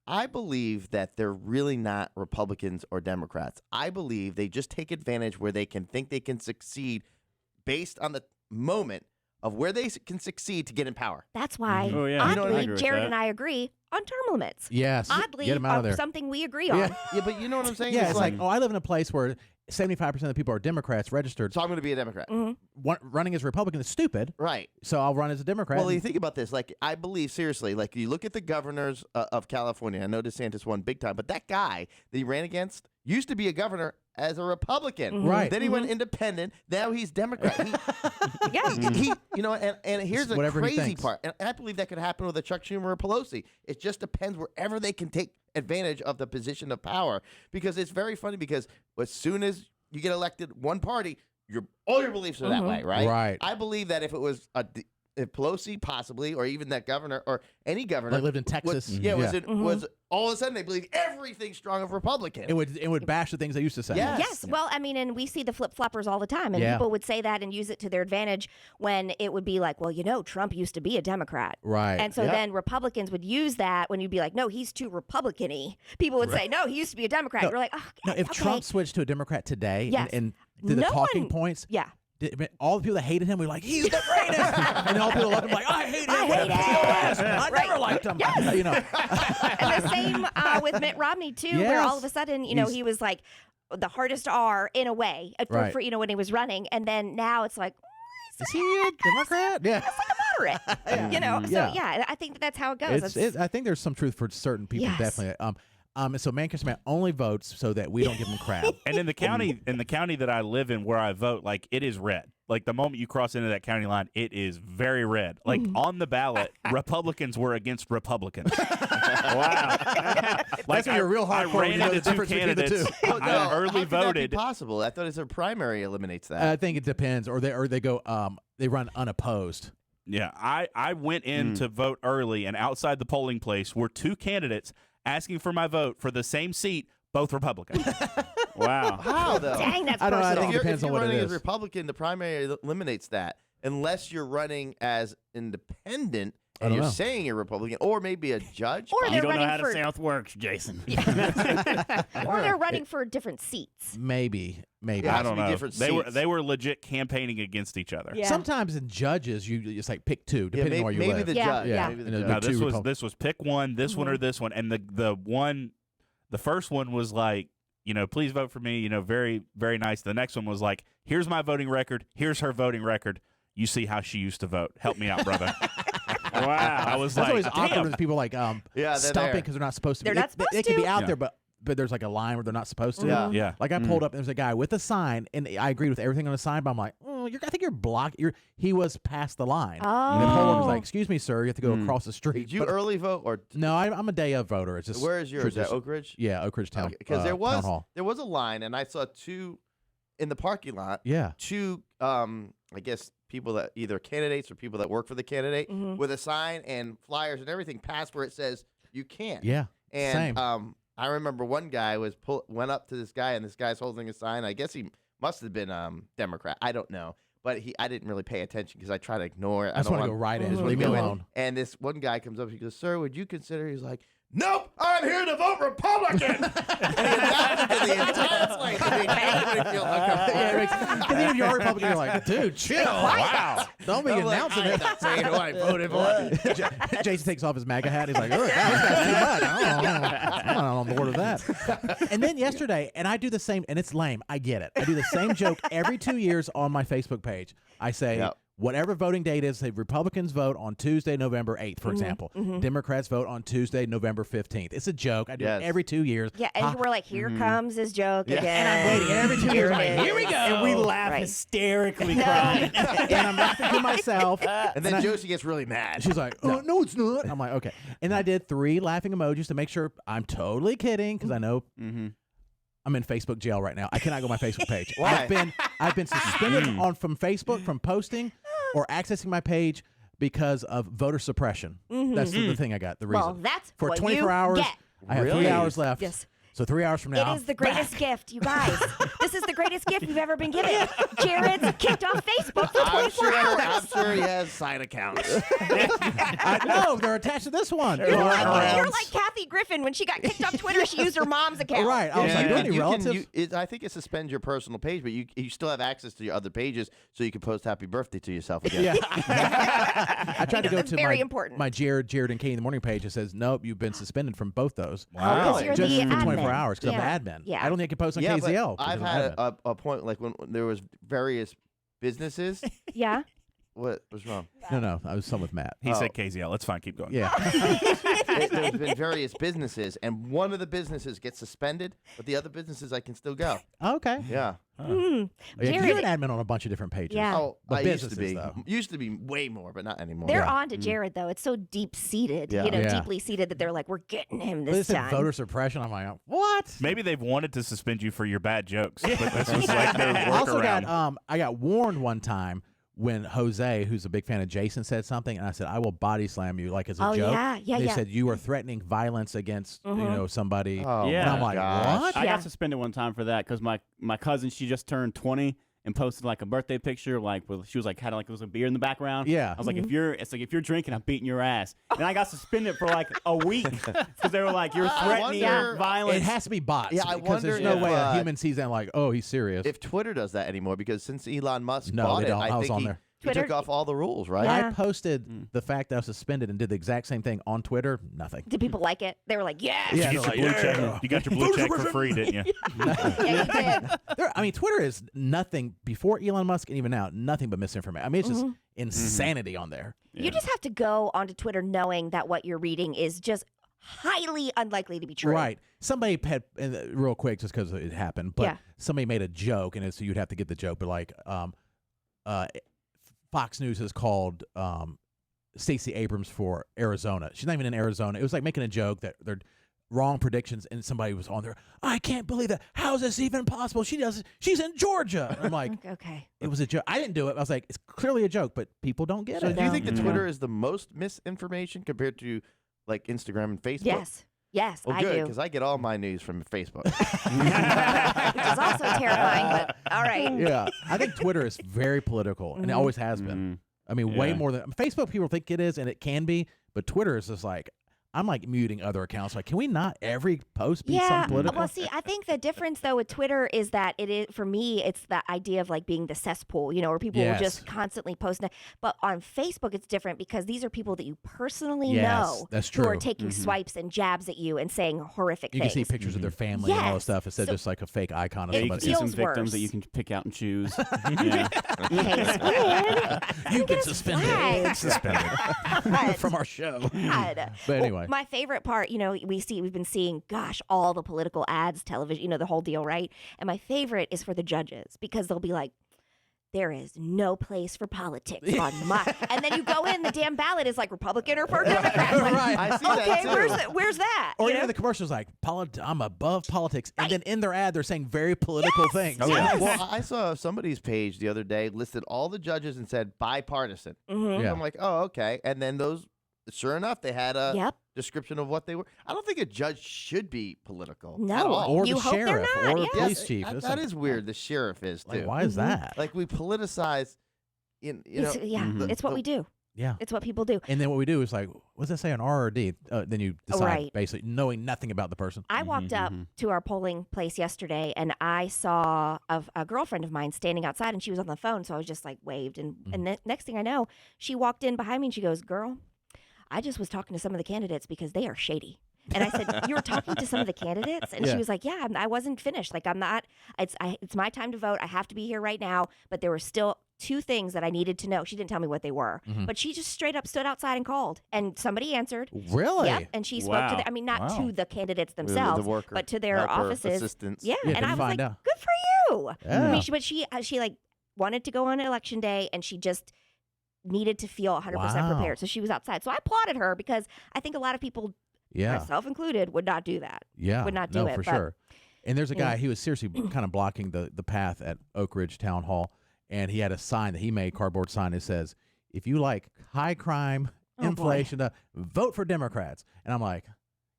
I believe that they're really not Republicans or Democrats. I believe they just take advantage where they can think they can succeed based on the moment of where they can succeed to get in power. That's why, Oh, yeah. You know what I oddly, agree with Jared that. and I agree on term limits. Yes. Oddly, Get them out of there. something we agree on. Yeah, but you know what I'm saying? Yeah, it's like, oh, I live in a place where 75% of the people are Democrats registered. so I'm going to be a Democrat. Running as a Republican is stupid. Right. So I'll run as a Democrat. Well, you think about this. Like, I believe, seriously, like, you look at the governors of California. I know DeSantis won big time, but that guy that he ran against used to be a governor as a Republican. Right. Then he went independent. Now he's Democrat. He, you know, and here's the whatever he crazy thinks. part. And I believe that could happen with a Chuck Schumer or Pelosi. It just depends wherever they can take advantage of the position of power. Because it's very funny because as soon as you get elected one party, all your beliefs are that way, right? Right. I believe that if it was if Pelosi possibly, or even that governor or any governor, Like lived in Texas. was all of a sudden they believe everything strong of Republican. It would bash the things they used to say. Yes. Yes. Well, I mean, and we see the flip-floppers all the time, and people would say that and use it to their advantage when it would be like, well, you know, Trump used to be a Democrat. Right. And so then Republicans would use that when you'd be like, no, he's too Republican-y. People would say, no, he used to be a Democrat. No, You're like, oh, No, if okay. Trump switched to a Democrat today Yes. and did the No talking one- points, Yeah. all the people that hated him were like, he's the greatest. And all the people loved him like, I hate him. I What a hate POS. him. I never liked him. Yes. You know. And the same with Mitt Romney, too, where all of a sudden, you know, he was like the hardest R in a way for, you know, when he was running. And then now it's like, Is he a Democrat? Yeah. that's like a moderate, you know? So, yeah, I think that's how it goes. I think there's some truth for certain people, Yes. definitely. And so Man Kiss Man only votes so that we don't give him crap. And in the county that I live in, where I vote, like, it is red. Like, the moment you cross into that county line, it is very red. Like, on the ballot, Republicans were against Republicans. Wow. That's when you're real I hardcore. ran You know into the two difference between the candidates. two. Oh, no, I how early could that be voted. possible? I thought it's a primary eliminates that. I think it depends, or they go they run unopposed. Yeah, I went in to vote early, and outside the polling place were two candidates asking for my vote for the same seat, both Republicans. Wow. How though? Dang, that's I don't know, I personal. think it depends if on you're what it running as is. Republican, the primary eliminates that. Unless you're running as independent I and don't you're know. saying you're Republican, or maybe a judge. Or You they're don't know running how the for, South works, Jason. or they're running for different seats. Maybe. Yeah. I don't to be know. different They seats. were legit campaigning against each other. Yeah. Sometimes in judges, you just like pick two, depending maybe, on where you maybe live. the Yeah, judge. yeah. Maybe the And judge. No, two this was pick one, this one or this one, and the first one was like, you know, please vote for me, you know, very, very nice. The next one was like, here's my voting record, here's her voting record. You see how she used to vote. Help me out, brother. Wow. I was That's like, always awkward damn. when people like they're stomping there. because they're not supposed to. They're be. not supposed they can be to. out Yeah. there, but there's like a line where they're not supposed to. Yeah. Yeah. Like I pulled up and there's a guy with a sign, and I agreed with everything on the sign, but I'm like, I think you're blocked. He was past the line. And the poll was like, excuse me, sir, you have to go across the street. Did you But- early vote or? No, I'm a day of voter. It's just Where is yours? At tradition. Oak Ridge? Yeah, Oak Ridge Town. Because Town Hall. there was a line, and I saw two in the parking lot. Yeah. Two, I guess people that either candidates or people that work for the candidate with a sign and flyers and everything past where it says you can't. Yeah. And Same. I remember one guy went up to this guy, and this guy's holding a sign. I guess he must have been Democrat. I don't know, but I didn't really pay attention because I try to ignore it. I just want to go right in. Just leave me go in. alone. And this one guy comes up. He goes, "Sir, would you consider?" He's like, "Nope, I'm here to vote Republican." And he announced it to the entire place to make everybody feel uncomfortable. Because even if you're a Republican, you're like, dude, chill. Wow. Don't be I'm like, announcing I'm it. not saying who I voted for. Jason takes off his MAGA hat. He's like, oh, this guy's too much. I'm not on board with that. And then yesterday, and I do the same, and it's lame. I get it. I do the same joke every 2 years on my Facebook page. I say, Yep. whatever voting date is, say Republicans vote on Tuesday, November 8th, for example. Democrats vote on Tuesday, November 15th. It's a joke. I do it every 2 years. Yeah, and we're like, here comes his joke again. And I'm waiting every 2 years. I'm like, here we go. And we laugh Right. hysterically crying. And I'm laughing to myself. And then Josie gets really mad. She's like, oh, no, it's not. I'm like, okay. And I did 3 laughing emojis to make sure I'm totally kidding because I know I'm in Facebook jail right now. I cannot go to my Facebook page. Why? I've been suspended from Facebook from posting or accessing my page because of voter suppression. That's the thing I got. The reason. Well, that's for what 24 you hours. get. I have 3 Really? hours left. Yes. So 3 hours from now, It is the greatest gift, you guys. This is the greatest gift you've ever been given. Jared's kicked off Facebook for 24 hours. I'm sure he has side accounts. No, they're attached to this one. You're like Kathy Griffin. When she got kicked off Twitter, she used her mom's account. Right. I was like, do any relatives? I think it suspends your personal page, but you still have access to your other pages, so you can post happy birthday to yourself again. Yeah. I tried to go That's to very important. my Jared and Katie in the morning page. It says, nope, you've been suspended from both those. Oh, 'cause you're Just the for 24 admin. hours because Yeah. I'm the admin. Yeah. I don't think I can post on Yeah, KZL. but I've had a point like when there was various businesses. Yeah. What was wrong? No, I was some with Matt. He said KZL. It's fine. Keep going. Yeah. There's been various businesses, and one of the businesses gets suspended, but the other businesses I can still go. Okay. Yeah. Mm. Yeah, 'cause Jared- you're an admin on a bunch of different pages. Yeah. Oh, But I used to businesses, be. though. Used to be way more, but not anymore. They're Yeah. on to Jared, though. It's so deep-seated, Yeah. you know, Yeah. deeply seated that they're like, we're getting him But this they said time. voter suppression. I'm like, what? Maybe they've wanted to suspend you for your bad jokes, but this was like their I also workaround. got I got warned one time when Jose, who's a big fan of Jason, said something, and I said, I will body slam you like as a Oh, joke. yeah, yeah, And they yeah. said you are threatening violence against somebody. Oh, Yeah. And I'm like, gosh. what? I Yeah. got suspended one time for that because my cousin, she just turned 20 and posted like a birthday picture, like with, she was like had like it was a beer in the background. Yeah. I was like, if you're drinking, I'm beating your ass. And I got suspended for like a week because they were like, you're threatening wonder- violence. It has to be bots. Yeah, I because there's wonder no if, way a human sees that and like, oh, he's serious. If Twitter does that anymore, because since Elon Musk No, bought they it, don't. I was think on he, there. he took Twitter- off all the rules, right? Yeah. I posted the fact that I was suspended and did the exact same thing on Twitter. Nothing. Did people like it? They were like, yes. Yeah, You they're get your like, blue yeah. check. You got your blue check for free, didn't you? Yeah, you did. I mean, Twitter is nothing before Elon Musk and even now, nothing but misinformation. I mean, it's just insanity on there. You just have to go onto Twitter knowing that what you're reading is just highly unlikely to be true. Right. Somebody had, and real quick, just because it happened, but Yeah. somebody made a joke, and so you'd have to get the joke, but like, Fox News has called Stacey Abrams for Arizona. She's not even in Arizona. It was like making a joke that they're wrong predictions, and somebody was on there. I can't believe that. How is this even possible? She's in Georgia. I'm like, Okay. it was a joke. I didn't do it. I was like, it's clearly a joke, but people don't get So it. do you think that Mhm. Twitter is the most misinformation compared to like Instagram and Facebook? Yes. Yes, Well, I good, do. because I get all my news from Facebook. Which is also terrifying, but all right. Yeah, I think Twitter is very political, and it always has been. I mean, way Yeah. more than Facebook. People think it is, and it can be, but Twitter is just like, I'm like muting other accounts. Like, can we not every post be Yeah. something political? Well, see, I think the difference though with Twitter is that it is for me, it's the idea of like being the cesspool, you know, where people will Yes. just constantly post. But on Facebook, it's different because these are people that you personally Yes, know that's who are true. taking swipes and jabs at you and saying horrific You can things. see pictures of their family and all this Yes. stuff instead So- of just like a fake icon of It Yeah, you can somebody. see some feels victims worse. that you can pick out and choose. Yeah. Okay, Squid. You've been Get us flagged. suspended from our show. God. But anyway. Well, my favorite part, you know, we've been seeing, gosh, all the political ads, television, you know, the whole deal, right? And my favorite is for the judges because they'll be like, there is no place for politics on my. And then you go in, the damn ballot is like Republican or for Democrat. Like, Right. I see okay, that too. where's that? Or You even know? the commercials like, I'm above politics. And Right. then in their ad, they're saying very political things. Oh, Yes. Well, I saw somebody's page the other day listed all the judges and said bipartisan. Mhm. Yeah. I'm like, oh, okay. And then those, sure enough, they had a Yep. description of what they were. I don't think a judge should be political No. at all. Or You the hope they're sheriff not, or yeah. police Yes, chief. that- It's that like- is weird. The sheriff is too. Like, why is that? Like we politicize, you know. It's what we do. Yeah. It's what people do. And then what we do is like, what does that say on R or D? Then you decide, Right. basically, knowing nothing about the person. I walked up to our polling place yesterday and I saw a girlfriend of mine standing outside and she was on the phone. So I was just like waved. And next thing I know, she walked in behind me and she goes, girl, I just was talking to some of the candidates because they are shady. And I said, you were talking to some of the candidates? And Yeah. she was like, yeah, I wasn't finished. Like, I'm not, it's my time to vote. I have to be here right now. But there were still two things that I needed to know. She didn't tell me what they were. But she just straight up stood outside and called. And somebody answered. Really? Yep. And she spoke to Wow. I mean, not Wow. to the candidates the themselves, worker, but to their helper, offices. assistants. Yeah. Yeah, And to I was find like, out. good for you. I Yeah. mean, she like wanted to go on election day and she just needed to feel 100% Wow. prepared. So she was outside. So I applauded her because I think a lot of people, Yeah. myself included, would not do that. Yeah. would not do no, it, for but- sure. And there's a Yeah. guy, he was seriously kind of blocking the path at Oak Ridge Town Hall. And he had a sign that he made, cardboard sign that says, if you like high crime, Oh, boy. inflation, vote for Democrats. And I'm like,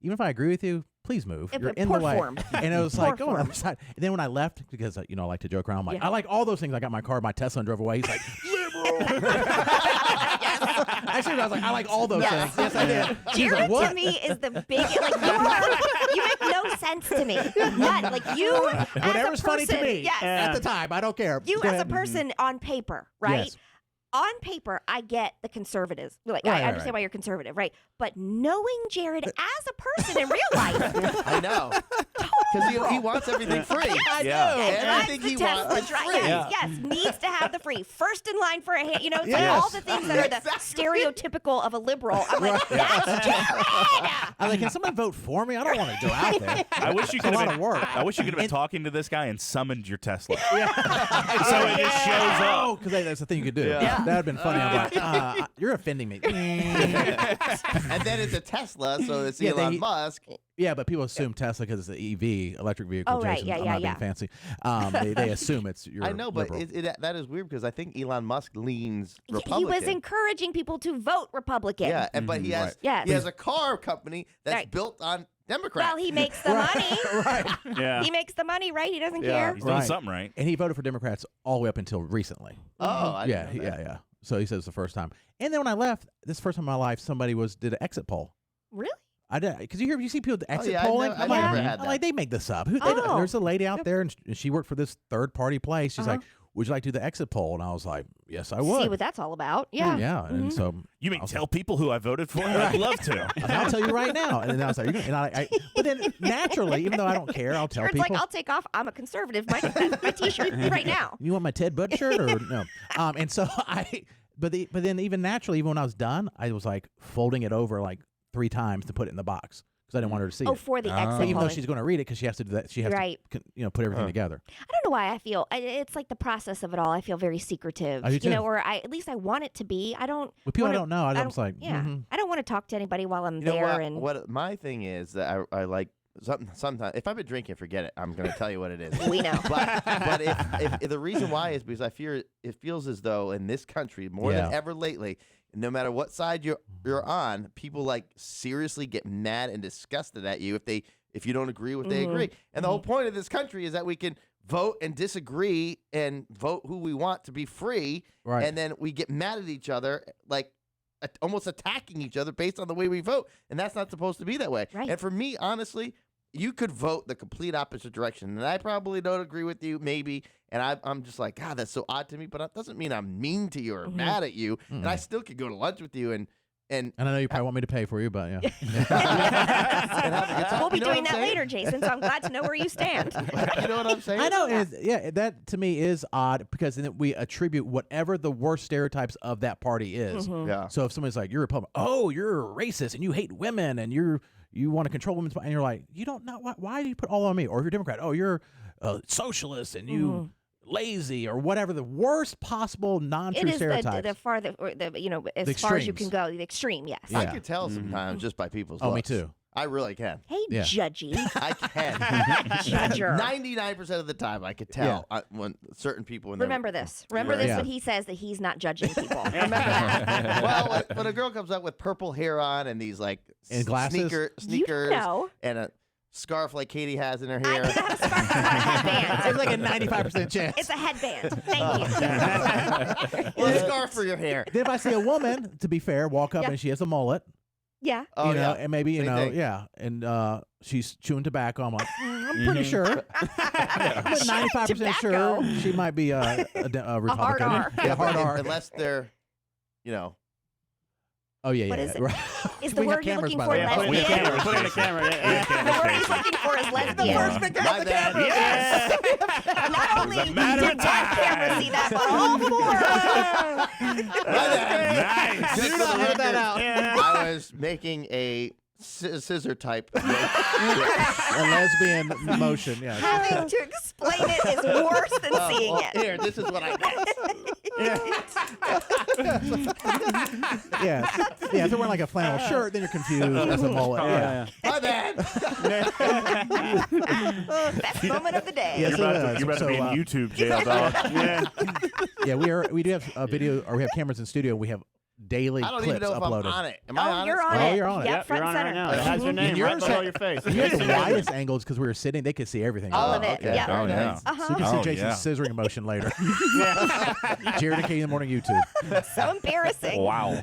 even if I agree with you, please move. Yeah, You're but in the poor way. form. And it was Poor like, go on the form. other side. And then when I left, because, I like to joke around, I'm like, Yeah. I like all those things. I got my car, my Tesla, and drove away. He's like, liberal. Actually, I was like, I like all those things. Yes, I did. He's like, Jared what? to me is the biggest. Like you make no sense to me. None. Like you, Whatever's as a funny to person, me Yes. at the time. I don't care. You Go as a ahead. person on paper, right? Yes. On paper, I get the conservatives. Like Right, I understand right. why you're conservative, right? But knowing Jared as a person in real life, I know. Because he wants everything free. I Yeah. know. Everything drives he the wants Teslas, is right? free. Yes, yes, needs to have the free. First in line for a hand. You know, it's like Yes. all the things that are the stereotypical of a liberal. I'm like, that's Jared. I'm like, can someone vote for me? I don't want to go out there. I wish you It's a could lot have of been. work. I wish you could have been talking to this guy and summoned your Tesla. So it just shows up. Oh, because that's the thing you could do. Yeah. That would have been funny. I'm like, you're offending me. And then it's a Tesla, so it's Yeah, Elon Musk. Yeah, but people assume Tesla because it's the EV, electric vehicle. Oh, right. Jason. Yeah, I'm yeah, not being yeah. fancy. They assume it's your I know, but liberal. that is weird because I think Elon Musk leans He Republican. was encouraging people to vote Republican. Yeah, but he has Yes. he has a car company that's Right. built on Democrats. Well, he makes the money. Right. Yeah. He makes the money, right? He doesn't Yeah. care. He's doing Right. something right. And he voted for Democrats all the way up until recently. Oh, I Yeah, didn't know that. yeah. So he says the first time. And then when I left, this first time in my life, somebody did an exit poll. Really? I did because you see people exit yeah, I polling. never- I'm I like, never had I'm that. like, they make this up. Oh. There's a lady out there, and she worked for this third party place. She's Uh-huh. like, "Would you like to do the exit poll?" And I was like, "Yes, I would." See what that's all about. Yeah. Yeah, and so You mean I was tell people who I voted for? I'd love to. I said, I'll tell you right now. And then I was like, but then naturally, even though I don't care, I'll tell Jared's people. like, I'll take off. I'm a conservative. My T-shirt right now. You want my Ted Bud shirt or no? And so but then even naturally, even when I was done, I was like folding it over like 3 times to put it in the box because I didn't want her to see Oh, it. for the exit But even though polling. she's going to read it because she has to do that, she has Right. to put everything together. I don't know why I feel it's like the process of it all. I feel very secretive. I do too. You know, or at least I want it to be. I don't. With people I wanna- don't know, I'm just like, yeah. mhm. I don't want to talk to anybody while I'm You know there. what? And What my thing is that I like sometimes if I've been drinking, forget it. I'm going to tell you what it is. we know. But if the reason why is because I fear it feels as though in this country more than Yeah. ever lately, no matter what side you're on, people like seriously get mad and disgusted at you if you don't agree with they Mhm. agree. And the whole point of this country is that we can vote and disagree and vote who we want to be free, Right. and then we get mad at each other like almost attacking each other based on the way we vote, and that's not supposed to be that way. Right. And for me, honestly, you could vote the complete opposite direction, and I probably don't agree with you, maybe. And I'm just like, God, that's so odd to me. But that doesn't mean I'm mean to you or mad at you. And I still could go to lunch with you and And I know you probably want me to pay for you, but yeah. and have a good time. We'll be You know what doing I'm that saying? later, Jason. So I'm glad to know where you stand. You know what I'm saying? I know. That to me is odd because then we attribute whatever the worst stereotypes of that party is. Mhm. Yeah. So if somebody's like, you're Republican, oh, you're racist and you hate women and you want to control women's, and you're like, you don't know why do you put all on me? Or if you're Democrat, oh, you're a socialist and you lazy or whatever the worst possible non-true It is stereotypes. the farther, or the as The far as you can extremes. go, the extreme. Yes. Yeah. I could tell sometimes just by people's Oh, me looks. too. I really can. Hey, Yeah. judgy. I can. Judger. 99% of the time, I could tell when certain people. In their- Remember this. Remember this Yeah. when he says that he's not judging people. Remember that. Well, when a girl comes up with purple hair on and these like And glasses? sneakers, You know. and a scarf like Katie has in her I hair. can have a scarf, it's not a headband. It's like a 95% chance. It's a headband. Thank you. Well, a scarf for your hair. Then if I see a woman, to be fair, walk up Yeah. and she has a mullet, Yeah. Oh, you know, yeah. and maybe, Same thing. and she's chewing tobacco. I'm like, I'm pretty sure. I'm 95% Tobacco. sure she might be a Republican. R. Yeah, hard R. Unless they're, you know. Oh, yeah, What yeah. is yeah. it? Right. Is the We have word you're cameras, looking by for the way. Yeah, put it in the lesbian? camera. Put it in the camera. Yeah. The word he's looking for is lesbian. Yeah. Yes. Not only did matter of that camera see that, but all four. Nice. Just Do for not the edit that record, out. I was making a scissor type. A lesbian motion, yeah. Having to explain it is worse than seeing it. Here, this is what I got. Yeah. Yeah, if they're wearing like a flannel shirt, then you're confused. That's a mullet. Yeah. My bad. Best moment of the day. Yes, You're it about is. to, you're about So, to be in YouTube jail, dog. Yeah. Yeah, we do have a video, or we have cameras in studio. We have daily I don't clips even know if uploaded. I'm on it. Am I on you're it? on Oh, it. you're on it. Yep, Yep, front you're on it center. right now. It has your Mhm. name And right yours below had- your face. You had the widest angles because we were sitting. They could see everything. All on of it. it. okay. Yep. Oh, yeah. So you Uh-huh. can see Oh, Jason's yeah. scissoring motion later. Jared and Katie in the morning YouTube. So embarrassing. Wow.